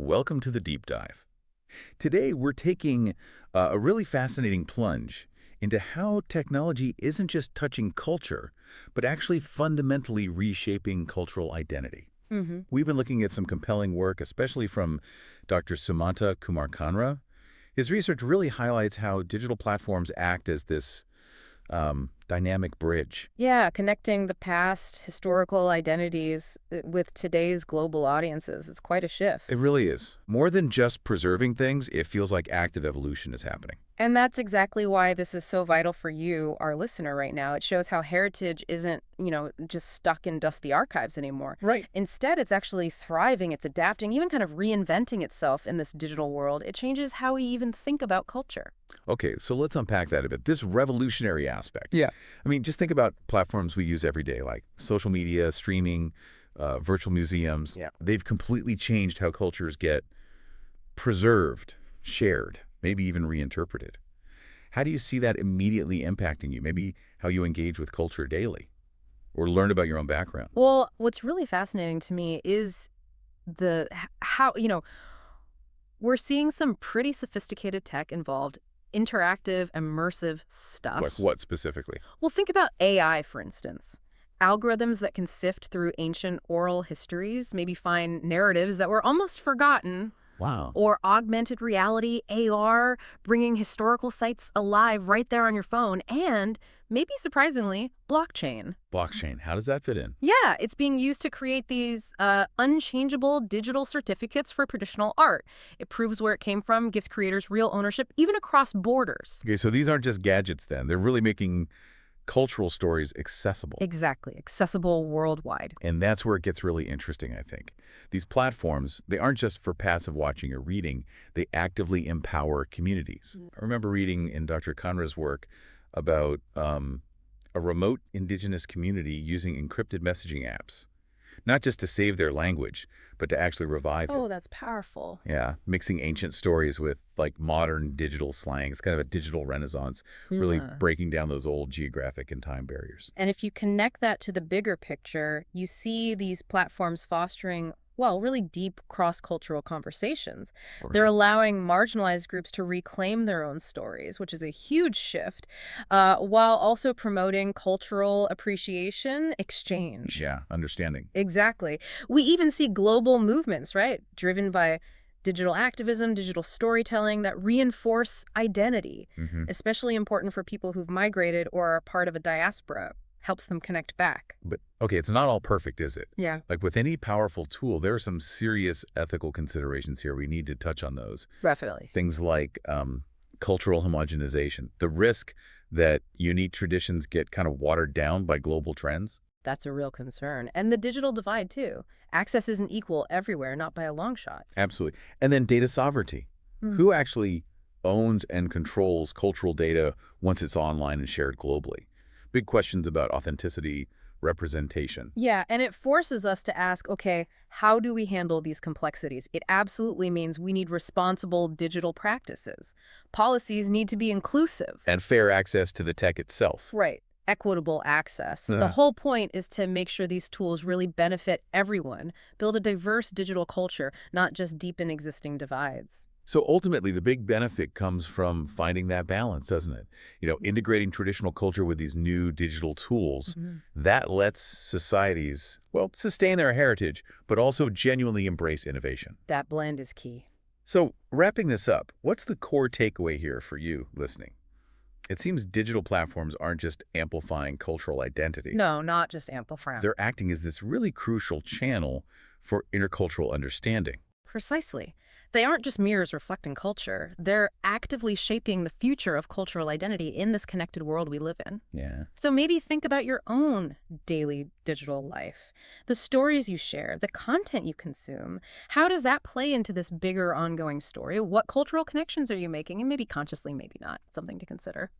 welcome to the deep dive. Today, we're taking a really fascinating plunge into how technology isn't just touching culture, but actually fundamentally reshaping cultural identity. We've been looking at some compelling work, especially from Dr. Sumanta Kumar. His research really highlights how digital platforms act as this dynamic bridge. Yeah, connecting the past historical identities with today's global audiences. It's quite a shift. It really is. More than just preserving things, it feels like active evolution is happening. And that's exactly why this is so vital for you, our listener, right now. It shows how heritage isn't, just stuck in dusty archives anymore. Right. Instead, it's actually thriving, it's adapting, even kind of reinventing itself in this digital world. It changes how we even think about culture. Okay, so let's unpack that a bit. This revolutionary aspect. Yeah. I mean, just think about platforms we use every day, like social media, streaming, virtual museums. Yeah. They've completely changed how cultures get preserved, shared, maybe even reinterpreted. How do you see that immediately impacting you? Maybe how you engage with culture daily or learn about your own background? Well, what's really fascinating to me is how, we're seeing some pretty sophisticated tech involved, interactive, immersive stuff. Like what specifically? Well, think about AI, for instance. Algorithms that can sift through ancient oral histories, maybe find narratives that were almost forgotten, Wow. or augmented reality, AR, bringing historical sites alive right there on your phone, and maybe surprisingly, blockchain. Blockchain, how does that fit in? Yeah, it's being used to create these unchangeable digital certificates for traditional art. It proves where it came from, gives creators real ownership, even across borders. Okay, so these aren't just gadgets then. They're really making cultural stories accessible. Exactly, accessible worldwide. And that's where it gets really interesting, I think. These platforms, they aren't just for passive watching or reading. They actively empower communities. I remember reading in Dr. Conrad's work about a remote indigenous community using encrypted messaging apps, not just to save their language, but to actually revive it. Oh, that's powerful. Yeah, mixing ancient stories with like modern digital slang. It's kind of a digital renaissance, really Yeah. breaking down those old geographic and time barriers. And if you connect that to the bigger picture, you see these platforms fostering, well, really deep cross-cultural conversations. They're allowing marginalized groups to reclaim their own stories, which is a huge shift, while also promoting cultural appreciation, exchange. Yeah, understanding. Exactly. We even see global movements, right, driven by digital activism, digital storytelling that reinforce identity, especially important for people who've migrated or are part of a diaspora, helps them connect back. But okay, it's not all perfect, is it? Yeah. Like with any powerful tool, there are some serious ethical considerations here. We need to touch on those. Definitely. Things like cultural homogenization, the risk that unique traditions get kind of watered down by global trends. That's a real concern. And the digital divide, too. Access isn't equal everywhere, not by a long shot. Absolutely. And then data sovereignty. Who actually owns and controls cultural data once it's online and shared globally? Big questions about authenticity, representation. Yeah, and it forces us to ask, okay, how do we handle these complexities? It absolutely means we need responsible digital practices. Policies need to be inclusive. And fair access to the tech itself. Right. Equitable access. The whole point is to make sure these tools really benefit everyone, build a diverse digital culture, not just deepen existing divides. So ultimately, the big benefit comes from finding that balance, doesn't it? Integrating traditional culture with these new digital tools, that lets societies, well, sustain their heritage, but also genuinely embrace innovation. That blend is key. So wrapping this up, what's the core takeaway here for you listening? It seems digital platforms aren't just amplifying cultural identity. No, not just amplifying. They're acting as this really crucial channel for intercultural understanding. Precisely. They aren't just mirrors reflecting culture. They're actively shaping the future of cultural identity in this connected world we live in. Yeah. So maybe think about your own daily digital life, the stories you share, the content you consume. How does that play into this bigger ongoing story? What cultural connections are you making? And maybe consciously, maybe not. Something to consider.